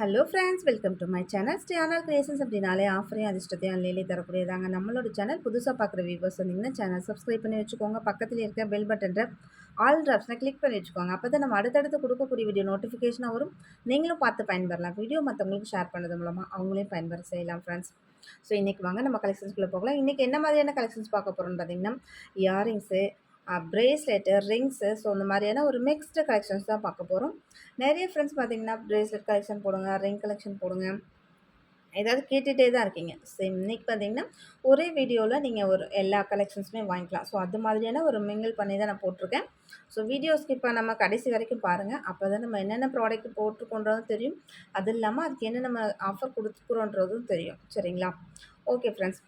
Hello friends, welcome to my channel. ஸ்ரீயானால் creations அப்படின்னாலே ஆஃபரையும் அதிர்ஷ்டத்தையும் அள்ளிலே தரக்கூடியதாங்க நம்மளோட சேனல். புதுசாக பார்க்குற வியூவர்ஸ் வந்தீங்கன்னா சேனல் சப்ஸ்கிரைப் பண்ணி வச்சுக்கோங்க. பக்கத்தில் இருக்க பெல் பட்டன்ற ஆல் ட்ராப்ஸ்னை கிளிக் பண்ணி வச்சுக்கோங்க. அப்போ தான் நம்ம அடுத்தடுத்து கொடுக்கக்கூடிய வீடியோ நோட்டிஃபிகேஷனாக வரும். நீங்களும் பார்த்து பயன்பெறலாம். வீடியோ மற்றவங்களுக்கு ஷேர் பண்ணது மூலமாக அவங்களையும் பயன்பெற செய்யலாம் ஃப்ரெண்ட்ஸ். ஸோ இன்றைக்கி வாங்க நம்ம கலெக்ஷன்ஸ்குள்ளே போகலாம். இன்றைக்கி என்ன மாதிரியான கலெக்ஷன்ஸ் பார்க்க போகிறோம்னு பார்த்தீங்கன்னா, இயரிங்ஸு, பிரேஸ்லெட்டு, ரிங்ஸு, ஸோ இந்த மாதிரியான ஒரு மிக்ஸ்டு கலெக்ஷன்ஸ் தான் பார்க்க போகிறோம். நிறைய ஃப்ரெண்ட்ஸ் பார்த்தீங்கன்னா பிரேஸ்லெட் கலெக்ஷன் போடுங்க, ரிங் கலெக்ஷன் போடுங்க, ஏதாவது கேட்டுகிட்டே தான் இருக்கீங்க. சேம் இன்றைக்கி பார்த்தீங்கன்னா ஒரே வீடியோவில் நீங்கள் ஒரு எல்லா கலெக்ஷன்ஸுமே வாங்கிக்கலாம். ஸோ அது மாதிரியான ஒரு மிங்கிள் பண்ணி தான் நான் போட்டிருக்கேன். ஸோ வீடியோ ஸ்கிப் பண்ணாமல் கடைசி வரைக்கும் பாருங்கள். அப்போ தான் நம்ம என்னென்ன ப்ராடக்ட் போட்டிருக்கோன்றதும் தெரியும். அது இல்லாமல் அதுக்கு என்ன நம்ம ஆஃபர் கொடுத்துக்குறோன்றதும் தெரியும். சரிங்களா? Okay friends.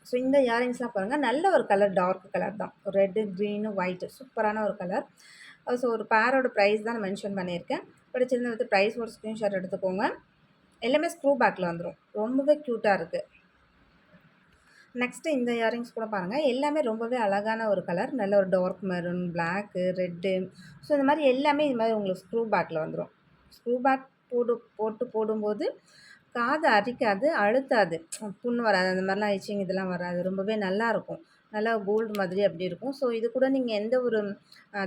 ஸோ இந்த இயரிங்ஸ்லாம் பாருங்கள், நல்ல ஒரு கலர், டார்க் கலர் தான். ரெட்டு, க்ரீனு, ஒயிட்டு, சூப்பரான ஒரு கலர். ஸோ ஒரு பேரோட ப்ரைஸ் தான் நான் மென்ஷன் பண்ணியிருக்கேன். பிடிச்சிருந்தா வந்து ப்ரைஸ் ஒரு ஸ்க்ரீன்ஷாட் எடுத்துக்கோங்க. எல்லாமே ஸ்க்ரூ பேக்கில் வந்துடும். ரொம்பவே க்யூட்டாக இருக்குது. நெக்ஸ்ட்டு இந்த இயரிங்ஸ் கூட பாருங்கள், எல்லாமே ரொம்பவே அழகான ஒரு கலர். நல்ல ஒரு dark maroon, black, red, so இந்த மாதிரி எல்லாமே இது மாதிரி உங்களுக்கு ஸ்க்ரூ பேக்கில் வந்துடும். ஸ்க்ரூ பேக் போடும்போது காது அரிக்காது, அழுத்தாது, புண்ணு வராது, அந்த மாதிரிலாம் இச்சிங் இதெல்லாம் வராது. ரொம்பவே நல்லாயிருக்கும். நல்லா கோல்டு மாதிரி அப்படி இருக்கும். ஸோ இது கூட நீங்கள் எந்த ஒரு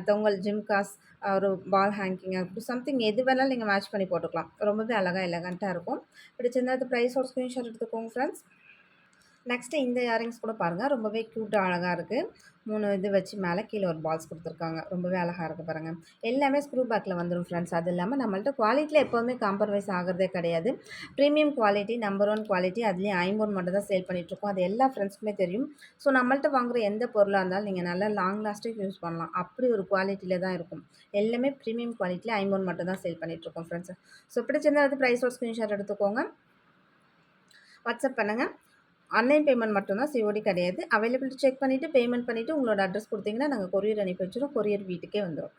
தொங்கல், ஜிம்காஸ், ஒரு பால் ஹேங்கிங் அப்படி சம்திங் எது வேணாலும் நீங்கள் மேட்ச் பண்ணி போட்டுக்கலாம். ரொம்பவே அழகாக எலகண்ட்டாக இருக்கும். பிடிச்சிருந்தா அது ப்ரைஸோட ஸ்க்ரீன்ஷாட் எடுத்துக்கோங்க ஃப்ரெண்ட்ஸ். நெக்ஸ்ட்டு இந்த இயரிங்ஸ் கூட பாருங்கள், ரொம்பவே க்யூட்டாக அழகாக இருக்குது. 3 இது வச்சு மேலே கீழே ஒரு பால்ஸ் கொடுத்துருக்காங்க. ரொம்பவே அழகாக இருக்குது பாருங்கள். எல்லாமே ஸ்க்ரூ பேக்கில் வந்துடும் ஃப்ரெண்ட்ஸ். அது இல்லாமல் நம்மள்ட்ட குவாலிட்டியில் எப்போதுமே காம்ப்ரமைஸ் ஆகிறதே கிடையாது. ப்ரீமியம் குவாலிட்டி, நம்பர் 1 குவாலிட்டி, அதுலேயும் ஐம்பொன் மட்டும் தான் சேல் பண்ணிகிட்ருக்கோம். அது எல்லா ஃப்ரெண்ட்ஸ்க்குமே தெரியும். ஸோ நம்மள்ட்ட வாங்குகிற எந்த பொருளாக இருந்தாலும் நீங்கள் நல்லா லாங் லாஸ்ட்டுக்கு யூஸ் பண்ணலாம். அப்படி ஒரு குவாலிட்டியில் தான் இருக்கும். எல்லாமே ப்ரீமியம் குவாலிட்டியில் ஐம்பொன் மட்டும் தான் சேல் பண்ணிகிட்ருக்கோம் ஃப்ரெண்ட்ஸ். ஸோ பிடிச்சிருந்தா அது ப்ரைஸோட ஸ்க்ரீன்ஷாட் எடுத்துக்கோங்க. வாட்ஸ்அப் பண்ணுங்கள். ஆன்லைன் பேமெண்ட் மட்டும் தான், சிஓடி கிடையாது. அவைலபிலிட்டி செக் பண்ணிவிட்டு பேமெண்ட் பண்ணிவிட்டு உங்களோட அட்ரஸ் கொடுத்தீங்கன்னா நாங்கள் கொரியர் அனுப்பி வச்சுருவோம். கொரியர் வீட்டுக்கே வந்துடும்.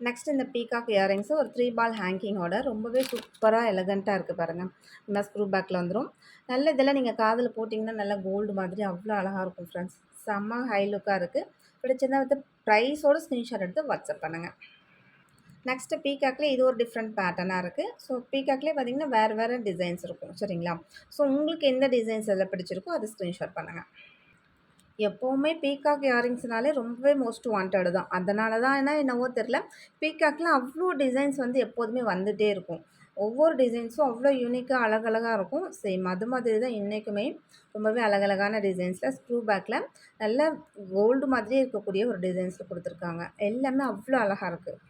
நெக்ஸ்ட் இந்த பீகாக் இயரிங்ஸு ஒரு 3 பால் ஹேங்கிங்கோட ரொம்பவே சூப்பராக எலகண்ட்டாக இருக்குது பாருங்கள். இந்த ஸ்க்ரூ பேக்கில் வந்துடும். நல்ல இதெல்லாம் நீங்கள் காதில் போட்டிங்கன்னா நல்லா கோல்டு மாதிரி அவ்வளோ அழகாக இருக்கும் ஃப்ரெண்ட்ஸ். செம்ம ஹை லுக்காக இருக்குது. பிடிச்சிருந்தா வந்து ப்ரைஸோட ஸ்க்ரீன்ஷாட் எடுத்து வாட்ஸ்அப் பண்ணுங்கள். நெக்ஸ்ட்டு பீகாக்லேயே இது ஒரு டிஃப்ரெண்ட் பேட்டர்னாக இருக்குது. ஸோ பீகாக்லேயே பார்த்திங்கன்னா வேறு வேறு டிசைன்ஸ் இருக்கும். சரிங்களா? ஸோ உங்களுக்கு எந்த டிசைன்ஸ் எல்லாம் பிடிச்சிருக்கோ அதை ஸ்க்ரீன்ஷாட் பண்ணுங்கள். எப்போவுமே பீகாக் இயரிங்ஸ்னாலே ரொம்பவே மோஸ்ட் வாண்டட் தான். அதனால தான் என்னவோ தெரில, பீகாக்கில் அவ்வளோ டிசைன்ஸ் வந்து எப்போதுமே வந்துகிட்டே இருக்கும். ஒவ்வொரு டிசைன்ஸும் அவ்வளோ யூனிக்காக அழகழகாக இருக்கும். சேம் அது மாதிரி தான் இன்றைக்குமே ரொம்பவே அழகழகான டிசைன்ஸில் ஸ்க்ரூ பேக்கில் நல்ல கோல்டு மாதிரியே இருக்கக்கூடிய ஒரு டிசைன்ஸில் கொடுத்துருக்காங்க. எல்லாமே அவ்வளோ அழகாக இருக்குது.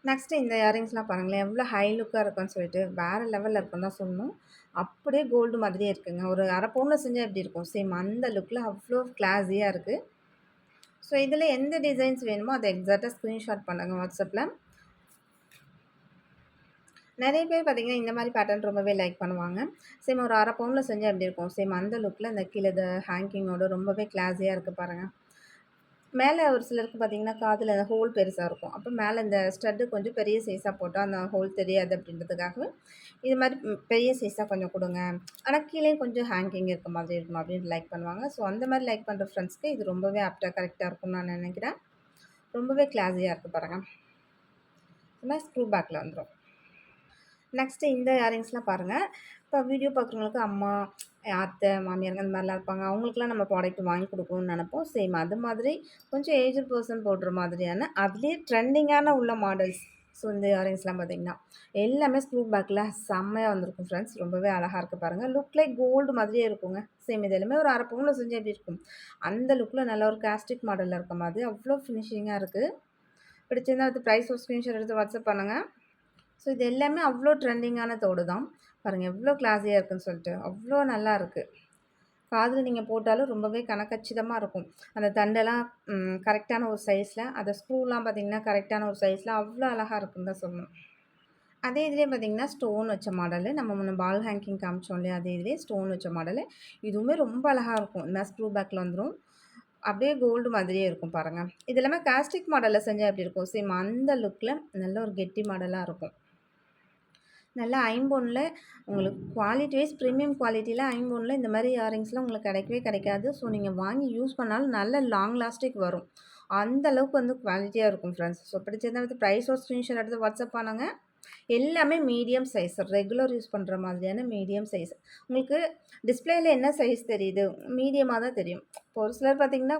நெக்ஸ்ட்டு இந்த இயரிங்ஸ்லாம் பாருங்களேன், எவ்வளோ ஹை லுக்காக இருக்குன்னு சொல்லிட்டு வேறு லெவலில் இருக்குன்னு தான் சொல்லணும். அப்படியே கோல்டு மாதிரியே இருக்குங்க. ஒரு அரை பவுனில் செஞ்சால் எப்படி இருக்கும், சேம் அந்த லுக்கில் அவ்வளோ கிளாஸியாக இருக்குது. ஸோ இதில் எந்த டிசைன்ஸ் வேணுமோ அதை எக்ஸாக்டாக ஸ்க்ரீன்ஷாட் பண்ணுங்கள் வாட்ஸ்அப்பில். நிறைய பேர் பார்த்திங்கன்னா இந்த மாதிரி பேட்டர்ன் ரொம்பவே லைக் பண்ணுவாங்க. சேம் ஒரு அரை பவுனில் செஞ்சால் எப்படி இருக்கும், சேம் அந்த லுக்கில் இந்த கீழே ஹேங்கிங்கோட ரொம்பவே கிளாஸியாக இருக்குது பாருங்கள். மேலே ஒரு சிலருக்கு பார்த்திங்கன்னா காதில் அந்த ஹோல் பெருசாக இருக்கும். அப்போ மேலே இந்த ஸ்டட்டு கொஞ்சம் பெரிய சைஸாக போட்டால் அந்த ஹோல் தெரியாது அப்படின்றதுக்காகவே இது மாதிரி பெரிய சைஸாக கொஞ்சம் கொடுங்க. ஆனால் கீழே கொஞ்சம் ஹேங்கிங் இருக்க மாதிரி இருக்கும் அப்படின்னு லைக் பண்ணுவாங்க. ஸோ அந்த மாதிரி லைக் பண்ணுற ஃப்ரெண்ட்ஸ்க்கு இது ரொம்பவே ஆப்டாக கரெக்டாக இருக்கும்னு நான் நினைக்கிறேன். ரொம்பவே கிளாஸியாக இருக்குது பாருங்கள். இந்த மாதிரி ஸ்க்ரூ பேக்கில் வந்துடும். நெக்ஸ்ட்டு இந்த இயரிங்ஸ்லாம் பாருங்கள். இப்போ வீடியோ பார்க்குறவங்களுக்கு அம்மா, அத்தை, மாமியாருங்க அந்த மாதிரிலாம் இருப்பாங்க. அவங்களுக்குலாம் நம்ம ப்ராடக்ட் வாங்கி கொடுக்கணும்னு நினைப்போம். சேம் அது மாதிரி கொஞ்சம் ஏஜ்டு பர்சன் போடுற மாதிரியான அதுலேயே ட்ரெண்டிங்கான உள்ள மாடல்ஸ். ஸோ இந்த இயரிங்ஸ்லாம் பார்த்திங்கன்னா எல்லாமே ஸ்க்ரூ பேக்கில் செம்மையாக வந்திருக்கும் ஃப்ரெண்ட்ஸ். ரொம்பவே அழகாக இருக்குது பாருங்கள். லுக் லைக் கோல்டு மாதிரியே இருக்குங்க. சேம் இது எல்லாமே ஒரு அரை பவுனில் செஞ்சு எப்படி இருக்கும் அந்த லுக்கில் நல்ல ஒரு காஸ்டிக் மாடலில் இருக்க மாதிரி அவ்வளோ ஃபினிஷிங்காக இருக்குது. பிடிச்சிருந்தா அது ப்ரைஸ் ஒரு ஸ்க்ரீன்ஷாட் எடுத்து வாட்ஸ்அப் பண்ணுங்கள். ஸோ இது எல்லாமே அவ்வளோ ட்ரெண்டிங்கான தோடு தான். பாருங்கள் எவ்வளோ கிளாஸியாக இருக்குதுன்னு சொல்லிட்டு. அவ்வளோ நல்லா இருக்குது. காதில் நீங்கள் போட்டாலும் ரொம்பவே கனக்கச்சிதமாக இருக்கும். அந்த தண்டெல்லாம் கரெக்டான ஒரு சைஸில், அந்த ஸ்க்ரூலாம் பார்த்திங்கன்னா கரெக்டான ஒரு சைஸில் அவ்வளோ அழகாக இருக்குன்னு தான் சொல்லணும். அதே இதிலே பார்த்திங்கன்னா ஸ்டோன் வச்ச மாடலு, நம்ம முன்ன பால் ஹேங்கிங் காமிச்சோம் இல்லையா, அதே இதிலே ஸ்டோன் வச்ச மாடலு. இதுவுமே ரொம்ப அழகாக இருக்கும். இந்த ஸ்க்ரூ பேக்கில் வந்துடும். அப்படியே கோல்டு மாதிரியே இருக்கும் பாருங்கள். இது எல்லாமே காஸ்டிக் மாடலில் செஞ்சால் எப்படி இருக்கும், சேம் அந்த லுக்கில் நல்ல ஒரு கெட்டி மாடலாக இருக்கும். நல்லா ஐம்பொன்ல உங்களுக்கு குவாலிட்டி வைஸ் ப்ரீமியம் குவாலிட்டியில் ஐம்பொன்ல இந்த மாதிரி இயரிங்ஸ்லாம் உங்களுக்கு கிடைக்கவே கிடைக்காது. ஸோ நீங்கள் வாங்கி யூஸ் பண்ணாலும் நல்ல லாங் லாஸ்டிக் வரும். அந்த அளவுக்கு வந்து குவாலிட்டியாக இருக்கும் ஃப்ரெண்ட்ஸ். ஸோ பிடிச்சிருந்தா வந்து ப்ரைஸோட ஸ்க்ரீன்ஷாட் எடுத்து வாட்ஸ்அப் பண்ணுங்க. எல்லாமே மீடியம் சைஸ். ரெகுலர் யூஸ் பண்ணுற மாதிரியான மீடியம் சைஸ். உங்களுக்கு டிஸ்ப்ளேல என்ன சைஸ் தெரியுது? மீடியமா தான் தெரியும். இப்போ ஒரு சிலர் பார்த்தீங்கன்னா,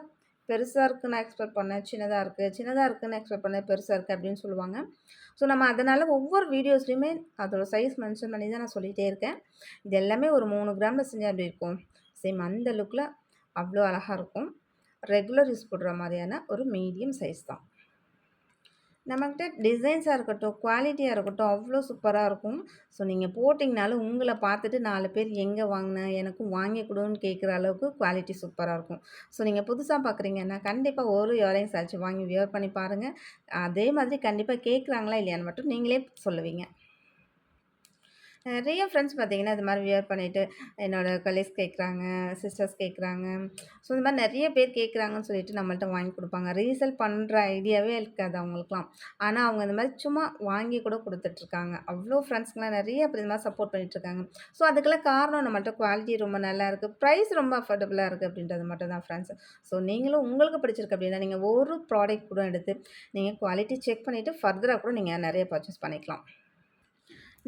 பெருசா இருக்குன்னு நான் எக்ஸ்பெக்ட் பண்ணேன். சின்னதா இருக்கு. சின்னதா இருக்குன்னு எக்ஸ்பெக்ட் பண்ணேன். பெருசா இருக்கு அப்படின்னு சொல்லுவாங்க. ஸோ நம்ம அதனால ஒவ்வொரு வீடியோஸ்லயுமே அதோட சைஸ் மென்ஷன் பண்ணி தான் நான் சொல்லிட்டே இருக்கேன். இது எல்லாமே ஒரு 3 கிராம்ல செஞ்சா எப்படி இருக்கும்? சேம் அந்த லுக்ல அவ்வளோ அழகா இருக்கும். ரெகுலர் யூஸ் போடுற மாரியான ஒரு மீடியம் சைஸ் தான். நம்மகிட்ட டிசைன்ஸா இருக்கட்டும், குவாலிட்டியா இருக்கட்டும் அவ்வளோ சூப்பரா இருக்கும். ஸோ நீங்க போட்டிங்கனாலும் உங்கள பார்த்துட்டு 4 பேர் எங்கே வாங்குன? எனக்கும் வாங்கி குடுன்னு கேட்குற அளவுக்கு குவாலிட்டி சூப்பரா இருக்கும். ஸோ நீங்க புதுசா பார்க்குறீங்கன்னா, கண்டிப்பா ஒரு இயரிங்ஸ் ஆச்சும் வாங்கி வியர் பண்ணி பாருங்க. அதே மாதிரி கண்டிப்பா கேட்குறாங்களா இல்லையான்னு மட்டும் நீங்களே சொல்லுவீங்க. நெறைய ஃப்ரெண்ட்ஸ் பார்த்தீங்கன்னா, இது மாரி வியர் பண்ணிட்டு என்னோட கலீக்ஸ் கேட்குறாங்க, சிஸ்டர்ஸ் கேட்குறாங்க. ஸோ இந்த மாரி நெறைய பேர் கேட்குறாங்கன்னு சொல்லிட்டு நம்மள்ட்ட வாங்கி குடுப்பாங்க. ரீசேல் பண்ற ஐடியாவே இருக்காது அவங்களுக்குலாம். ஆனா, அவங்க இந்த மாரி சும்மா வாங்கி கூட குடுத்துட்ருக்காங்க. அவ்ளோ ஃப்ரெண்ட்ஸ்க்குலாம் நெறைய பேர் இந்த மாரி சப்போர்ட் பண்ணிட்டுருக்காங்க. ஸோ அதுக்கெல்லாம் காரணம் நம்மள்ட்ட குவாலிட்டி ரொம்ப நல்லாயிருக்கு. ப்ரைஸ் ரொம்ப அஃபோர்டபுளா இருக்குது அப்படின்றது மட்டும் தான் ஃப்ரெண்ட்ஸ். ஸோ நீங்களும் உங்களுக்கு பிடிச்சிருக்கு அப்படின்னா, நீங்க ஒரு ப்ராடக்ட் கூட எடுத்து நீங்க குவாலிட்டி செக் பண்ணிட்டு ஃபர்தரா கூட நீங்க நெறைய பர்ச்சேஸ் பண்ணிக்கலாம்.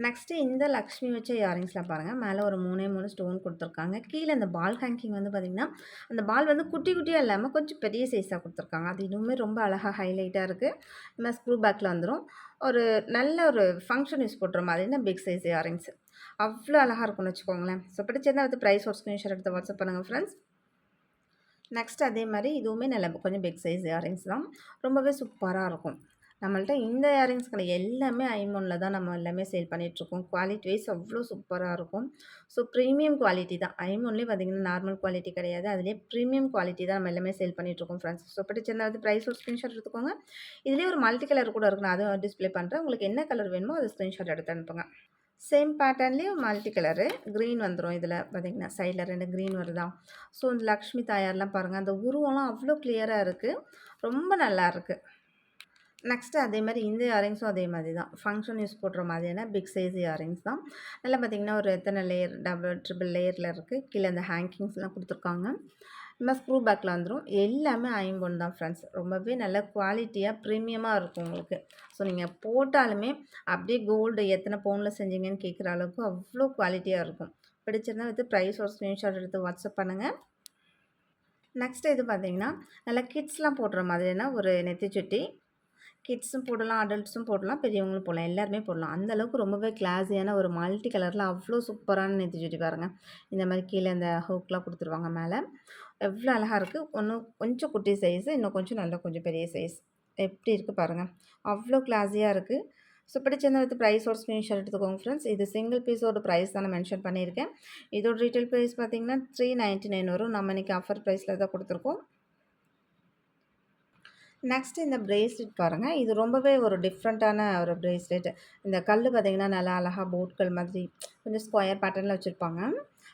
நெக்ஸ்ட்டு இந்த லக்ஷ்மி வச்ச இயரிங்ஸ்லாம் பாருங்க. மேல ஒரு 3 ஸ்டோன் குடுத்துருக்காங்க. கீழ இந்த பால் ஹேங்கிங் வந்து பார்த்தீங்கன்னா, அந்த பால் வந்து குட்டி குட்டியா இல்லாம கொஞ்சம் பெரிய சைஸா குடுத்துருக்காங்க. அது இன்னுமே ரொம்ப அழகா ஹைலைட்டா இருக்கு. இந்த மாரி ஸ்க்ரூ பேக்ல வந்துரும். ஒரு நல்ல ஒரு ஃபங்ஷன் யூஸ் போடுற மாதிரியான பிக் சைஸ் இயரிங்ஸ். அவ்ளோ அழகா இருக்கும்னு வச்சுக்கோங்களேன். ஸோ பிடிச்சிருந்தா வந்து பிரைஸ் ஒரு ஸ்க்ரீன்ஷாட் எடுத்து வாட்ஸ்அப் பண்ணுங்க ஃப்ரெண்ட்ஸ். நெக்ஸ்ட் அதே மாரி இதுவுமே நல்ல கொஞ்சம் பிக் சைஸ் இயரிங்ஸ் தான். ரொம்பவே சூப்பரா இருக்கும். நம்மள்ட்ட இந்த இயரிங்ஸ் கிடையாது. எல்லாமே ஐமோன்ல தான் நம்ம எல்லாமே சேல் பண்ணிட்டுருக்கோம். குவாலிட்டி வைஸ் அவ்ளோ சூப்பரா இருக்கும். ஸோ ப்ரீமியம் குவாலிட்டி தான். ஐமோன்லேயே பார்த்தீங்கன்னா, நார்மல் குவாலிட்டி கிடையாது. அதிலேயே ப்ரீமியம் குவாலிட்டி தான் நம்ம எல்லாமே சேல் பண்ணிட்டுருக்கோம் ஃப்ரெண்ட்ஸ். ஸோ பிடிச்சிருந்தா வந்து பிரைஸ் ஒரு ஸ்க்ரீன்ஷாட் எடுத்துக்கோங்க. இதுலேயே ஒரு மல்டி கலர் கூட இருக்கு. நான் அதுவும் டிஸ்ப்ளே பண்றேன். உங்களுக்கு என்ன கலர் வேணுமோ அத ஸ்க்ரீன்ஷாட் எடுத்து அனுப்புங்க. சேம் பேட்டர்ன்லேயே மல்டி கலரு. க்ரீன் வந்துரும் இதில பார்த்தீங்கன்னா, சைட்ல 2 க்ரீன் வருதா? ஸோ இந்த லக்ஷ்மி தாயார்லாம் பாருங்க. அந்த உருவம்லாம் அவ்ளோ கிளியரா இருக்கு. ரொம்ப நல்லாருக்கு. நெக்ஸ்ட்டு அதே மாரி இந்த இயரிங்ஸும் அதே மாதிரி தான். ஃபங்ஷன் யூஸ் போடுற மாதிரியான பிக் சைஸ் இயரிங்ஸ் தான். நல்லா பார்த்தீங்கன்னா, ஒரு எத்தன லேயர் டபுள், ட்ரிபிள் லேயர்ல இருக்கு. கீழ இந்த ஹேங்கிங்ஸ்லாம் குடுத்துருக்காங்க. இந்த மாரி ஸ்க்ரூ பேக்ல வந்துரும். எல்லாமே ஐம்பொன் தான் ஃப்ரெண்ட்ஸ். ரொம்பவே நல்ல குவாலிட்டியா, ப்ரீமியமா இருக்கும் உங்களுக்கு. ஸோ நீங்க போட்டாலுமே அப்படியே கோல்டு எத்தன பவுன்ல செஞ்சீங்கன்னு கேட்குற அளவுக்கு அவ்ளோ குவாலிட்டியா இருக்கும். பிடிச்சிருந்தா வித் பிரைஸ் ஒரு ஸ்க்ரீன்ஷாட் எடுத்து வாட்ஸ்அப் பண்ணுங்க. நெக்ஸ்ட்டு இது பார்த்தீங்கன்னா, நல்லா கிட்ஸ்லாம் போடுற மாதிரியான ஒரு நெத்தி சுட்டி. கிட்ஸும் போடலாம், அடல்ட்ஸும் போடலாம், பெரியவங்களும் போடலாம். எல்லாருமே போடலாம். அந்த அளவுக்கு ரொம்பவே கிளாஸியான ஒரு மல்டி கலர்ல அவ்ளோ சூப்பரான நெத்தி சுட்டி பாருங்க. இந்த மாரி கீழ இந்த ஹூக்லாம் குடுத்துருவாங்க மேல. எவ்ளோ அழகா இருக்கு. ஒண்ணும் கொஞ்சம் குட்டி சைஸு, இன்னும் கொஞ்சம் நல்லா கொஞ்சம் பெரிய சைஸ். எப்படி இருக்கு பாருங்க. அவ்ளோ கிளாஸியா இருக்கு. ஸோ பிடிச்சிருந்தா வித் பிரைஸ் ஒரு ஸ்க்ரீன்ஷாட் எடுத்துக்கோங்க ஃப்ரெண்ட்ஸ். இது சிங்கிள் பீஸோட பிரைஸ் தான் நான் மென்ஷன் பண்ணியிருக்கேன். இதோட ரீட்டெயில் பிரைஸ் பார்த்தீங்கன்னா, 399 வரும். நம்ம இன்னைக்கு ஆஃபர் பிரைஸ்ல தான் குடுத்துருக்கோம். நெக்ஸ்ட் இந்த பிரேஸ்லெட் பாருங்க. இது ரொம்பவே ஒரு டிஃப்ரெண்ட்டான ஒரு பிரேஸ்லெட். இந்த கல்லு பார்த்தீங்கன்னா, நல்லா அழகா போட்கள் மாதிரி கொஞ்சம் ஸ்கொயர் பேட்டர்ன்ல வச்சிருப்பாங்க.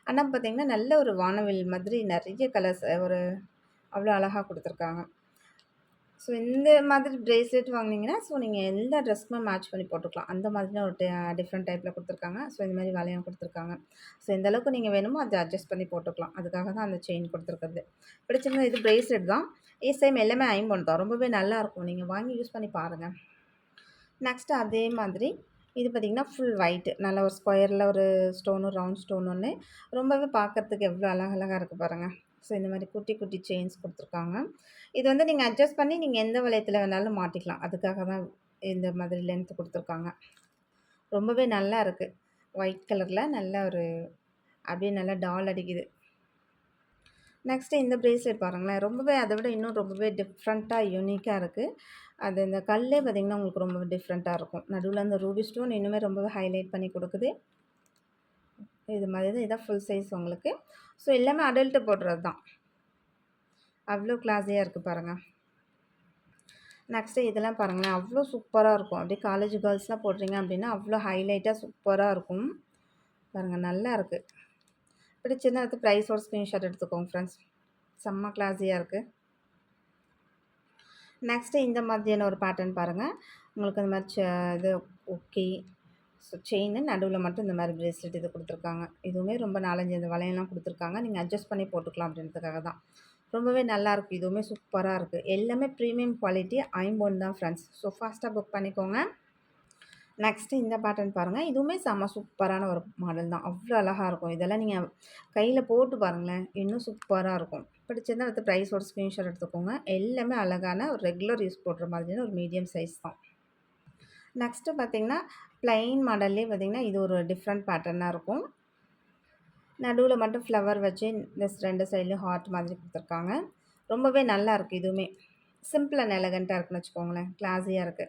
ஆனா பார்த்தீங்கன்னா, நல்ல ஒரு வானவில் மாதிரி நெறைய கலர்ஸ் ஒரு அவ்வளோ அழகா குடுத்துருக்காங்க. ஸோ இந்த மாதிரி பிரேஸ்லெட் வாங்குனீங்கன்னா, ஸோ நீங்க எல்லா ட்ரெஸ்க்குமே மேட்ச் பண்ணி போட்டுக்கலாம். அந்த மாதிரியான ஒரு டிஃப்ரெண்ட் டைப்ல குடுத்துருக்காங்க. ஸோ இந்த மாரி வளையம் குடுத்துருக்காங்க. ஸோ எந்த அளவுக்கு நீங்க வேணுமோ அத அட்ஜஸ்ட் பண்ணி போட்டுக்கலாம். அதுக்காக தான் அந்த செயின் குடுத்துருக்கிறது. பிடிச்சிருந்தா இது பிரேஸ்லெட் தான். சேம் எல்லாமே ஐம்பொன் தான். ரொம்பவே நல்லாருக்கும். நீங்க வாங்கி யூஸ் பண்ணி பாருங்க. நெக்ஸ்ட்டு அதே மாதிரி இது பார்த்தீங்கன்னா, ஃபுல் ஒயிட். நல்ல ஒரு ஸ்கொயர்ல ஒரு ஸ்டோனு, ரவுண்ட் ஸ்டோன் ஒண்ணு. ரொம்பவே பார்க்கறதுக்கு எவ்வளோ அழகழகா இருக்கு பாருங்க. ஸோ இந்த மாரி குட்டி, குட்டி செயின்ஸ் குடுத்துருக்காங்க. இது வந்து நீங்க அட்ஜஸ்ட் பண்ணி நீங்க எந்த வளையத்துல வேணாலும் மாட்டிக்கலாம். அதுக்காக தான் இந்த மாதிரி லென்த் குடுத்துருக்காங்க. ரொம்பவே நல்லா இருக்கு. ஒயிட் கலர்ல நல்ல ஒரு அப்படியே நல்லா டால் அடிக்குது. நெக்ஸ்ட்டு இந்த பிரேஸ்லெட் பாருங்களேன். ரொம்பவே அத விட இன்னும் ரொம்பவே டிஃப்ரெண்ட்டா, யூனிக்கா இருக்கு. அது இந்த கல்லே பார்த்தீங்கன்னா, உங்களுக்கு ரொம்பவே டிஃப்ரெண்ட்டா இருக்கும். நடுவுல அந்த ரூபி ஸ்டோன் இன்னுமே ரொம்பவே ஹைலைட் பண்ணி குடுக்குது. இது மாதிரி தான் இதான் ஃபுல் சைஸ் உங்களுக்கு. ஸோ எல்லாமே அடல்ட் போடுறது தான். அவ்ளோ கிளாஸியா இருக்கு பாருங்க. நெக்ஸ்ட்டு இதெல்லாம் பாருங்களேன். அவ்ளோ சூப்பரா இருக்கும். அப்படியே காலேஜ் கேர்ள்ஸ்லாம் போடுறீங்க அப்படின்னா, அவ்ளோ ஹைலைட்டா சூப்பரா இருக்கும். பாருங்க நல்லா இருக்கு. பிடிச்சிருந்தா அடுத்து ப்ரைஸோட ஸ்க்ரீன்ஷாட் எடுத்துக்கோங்க ஃப்ரெண்ட்ஸ். செம்ம கிளாஸியா இருக்கு. நெக்ஸ்ட்டு இந்த மாதிரியான ஒரு பேட்டர்ன் பாருங்க. உங்களுக்கு இந்த மாரி இது கொக்கி, செயினு நடுவுல மட்டும் இந்த மாரி பிரேஸ்லெட் இது குடுத்துருக்காங்க. இதுவுமே ரொம்ப 4, 5 இந்த வளையம்லாம் குடுத்துருக்காங்க. நீங்க அட்ஜஸ்ட் பண்ணி போட்டுக்கலாம் அப்படின்றதுக்காக தான். ரொம்பவே நல்லாயிருக்கு. இதுவுமே சூப்பரா இருக்கு. எல்லாமே ப்ரீமியம் குவாலிட்டி ஐம்பொன் தான் ஃப்ரெண்ட்ஸ். ஸோ ஃபாஸ்ட்டா புக் பண்ணிக்கோங்க. நெக்ஸ்ட்டு இந்த பேட்டர்ன் பாருங்கள். இதுவுமே செம்ம சூப்பரான ஒரு மாடல் தான். அவ்வளோ அழகா இருக்கும். இதெல்லாம் நீங்க கையில போட்டு பாருங்களேன், இன்னும் சூப்பரா இருக்கும். பிடிச்சிருந்தா வித் ப்ரைஸோட ஸ்க்ரீன்ஷாட் எடுத்துக்கோங்க. எல்லாமே அழகான ஒரு ரெகுலர் யூஸ் போடுற மாதிரியான ஒரு மீடியம் சைஸ் தான். நெக்ஸ்ட்டு பார்த்தீங்கன்னா, பிளைன் மாடல்லேயே பார்த்தீங்கன்னா, இது ஒரு டிஃப்ரெண்ட் பேட்டர்னா இருக்கும். நடுவுல மட்டும் ஃப்ளவர் வச்சு இந்த 2 சைட்லயும் ஹார்ட் மாதிரி குடுத்துருக்காங்க. ரொம்பவே நல்லா இருக்கு இதுவுமே. சிம்பிள் அண்ட் எலகன்ட்டா இருக்குன்னு வச்சுக்கோங்களேன். கிளாஸியா இருக்கு.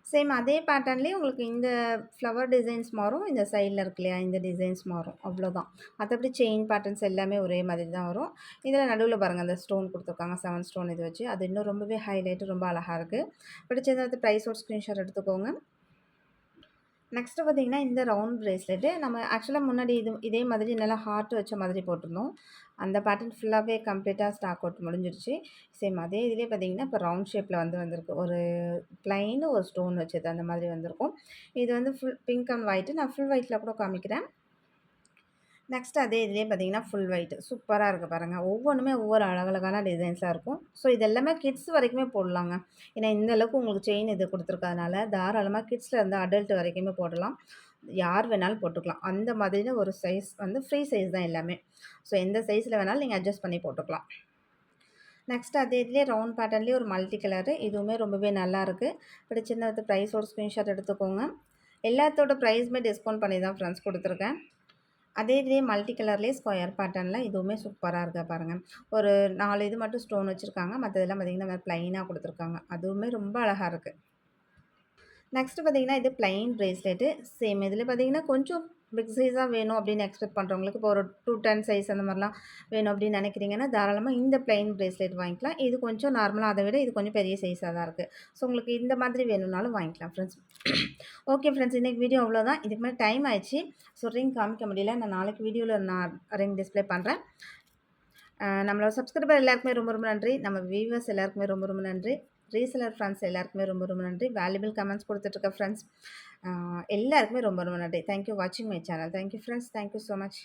சேம் அதே பேட்டர்ன்லேயே உங்களுக்கு இந்த ஃப்ளவர் டிசைன்ஸ் மாறும். இந்த சைட்ல இருக்கு இல்லையா? இந்த டிசைன்ஸ் மாறும். அவ்வளோதான். மத்தபடி செயின் பேட்டர்ன்ஸ் எல்லாமே ஒரே மாதிரி தான் வரும். இதில நடுவுல பாருங்க அந்த ஸ்டோன் குடுத்துருக்காங்க. 7 ஸ்டோன் இது வச்சு. அது இன்னும் ரொம்பவே ஹைலைட் ரொம்ப அழகா இருக்கு. பிடிச்சத வந்து ப்ரைஸோட ஸ்க்ரீன்ஷாட் எடுத்துக்கோங்க. நெக்ஸ்ட்டு பார்த்தீங்கன்னா, இந்த ரவுண்ட் பிரேஸ்லெட்டு நம்ம ஆக்சுவலா முன்னாடி இதே மாதிரி நல்லா ஹார்ட் வச்ச மாதிரி போட்டிருந்தோம். அந்த பேட்டர்ன் ஃபுல்லாவே கம்ப்ளீட்டா ஸ்டாக் அவுட் முடிஞ்சிருச்சு. சேம் அதே இதிலேயே பார்த்தீங்கன்னா, இப்போ ரவுண்ட் ஷேப்ல வந்திருக்கு. ஒரு பிளைன் ஒரு ஸ்டோன் வச்சது அந்த மாதிரி வந்திருக்கும். இது வந்து ஃபுல் பிங்க் அண்ட் ஒயிட். நான் ஃபுல் ஒயிட்ல கூட காமிக்கிறேன். நெக்ஸ்ட் அதே இதிலேயே பார்த்தீங்கன்னா, ஃபுல் ஒயிட் சூப்பரா இருக்கு பாருங்க. ஒவ்வொன்னுமே ஒவ்வொரு அழகழகான டிசைன்ஸா இருக்கும். ஸோ இது எல்லாமே கிட்ஸ் வரைக்குமே போடலாங்க. ஏன்னா இந்த அளவுக்கு உங்களுக்கு செயின் இது குடுத்துருக்கறதுனால, தாராளமா கிட்ஸ்ல இருந்து அடல்ட் வரைக்குமே போடலாம். யார் வேணாலும் போட்டுக்கலாம். அந்த மாதிரியான ஒரு சைஸ் வந்து ஃப்ரீ சைஸ் தான் எல்லாமே. ஸோ எந்த சைஸ்ல வேணாலும் நீங்க அட்ஜஸ்ட் பண்ணி போட்டுக்கலாம். நெக்ஸ்ட் அதே இதிலேயே ரவுண்ட் பேட்டர்ன்லேயே ஒரு மல்டி கலரு. இதுவுமே ரொம்பவே நல்லாயிருக்கு. பிடிச்சிருந்தா வந்து ப்ரைஸோட ஸ்க்ரீன்ஷாட் எடுத்துக்கோங்க. எல்லாத்தோட ப்ரைஸுமே டிஸ்கவுண்ட் பண்ணி தான் ஃப்ரெண்ட்ஸ் குடுத்துருக்கேன். அதே இதுலேயே மல்டி கலர்லேயே ஸ்கொயர் பேட்டர்னில் இதுவுமே சூப்பரா இருக்கு பாருங்க. ஒரு 4 இது மட்டும் ஸ்டோன் வச்சிருக்காங்க. மத்ததெல்லாம் பார்த்தீங்கன்னா, இந்த மாரி பிளைனா குடுத்துருக்காங்க. அதுவுமே ரொம்ப அழகா இருக்கு. நெக்ஸ்ட் பார்த்தீங்கன்னா, இது பிளைன் பிரேஸ்லெட்டு. சேம் இதில பார்த்தீங்கன்னா, கொஞ்சம் பிக் சைஸா வேணும் அப்படின்னு எக்ஸ்பெக்ட் பண்ணுறவங்களுக்கு, இப்போ ஒரு 210 சைஸ் அந்த மாரிலாம் வேணும் அப்படின்னு நினைக்கிறீங்கன்னா, தாராளமா இந்த பிளைன் பிரேஸ்லெட் வாங்கிக்கலாம். இது கொஞ்சம் நார்மலா அத விட இது கொஞ்சம் பெரிய சைஸா தான் இருக்கு. ஸோ உங்களுக்கு இந்த மாதிரி வேணும்னாலும் வாங்கிக்கலாம் ஃப்ரெண்ட்ஸ். ஓகே ஃப்ரெண்ட்ஸ், இன்னைக்கு வீடியோ அவ்வளோதான். இதுக்கு மேல டைம் ஆயிடுச்சு. ஸோ ரிங் காமிக்க முடியல. நான் நாளைக்கு வீடியோல நான் ரிங் டிஸ்ப்ளே பண்றேன். நம்மளோட சப்ஸ்கிரைபர் எல்லாருக்குமே ரொம்ப ரொம்ப நன்றி. நம்ம வியூவர்ஸ் எல்லாருக்குமே ரொம்ப ரொம்ப நன்றி. ரீசெல்லர் ஃப்ரெண்ட்ஸ் எல்லாருக்குமே ரொம்ப ரொம்ப நன்றி. வேல்யூபிள் கமெண்ட்ஸ் குடுத்துட்ருக்க ஃப்ரெண்ட்ஸ் எல்லாருக்குமே ரொம்ப ரொம்ப நன்றி. தேங்க் யூ வாட்சிங் my channel. Thank you friends. Thank you so much.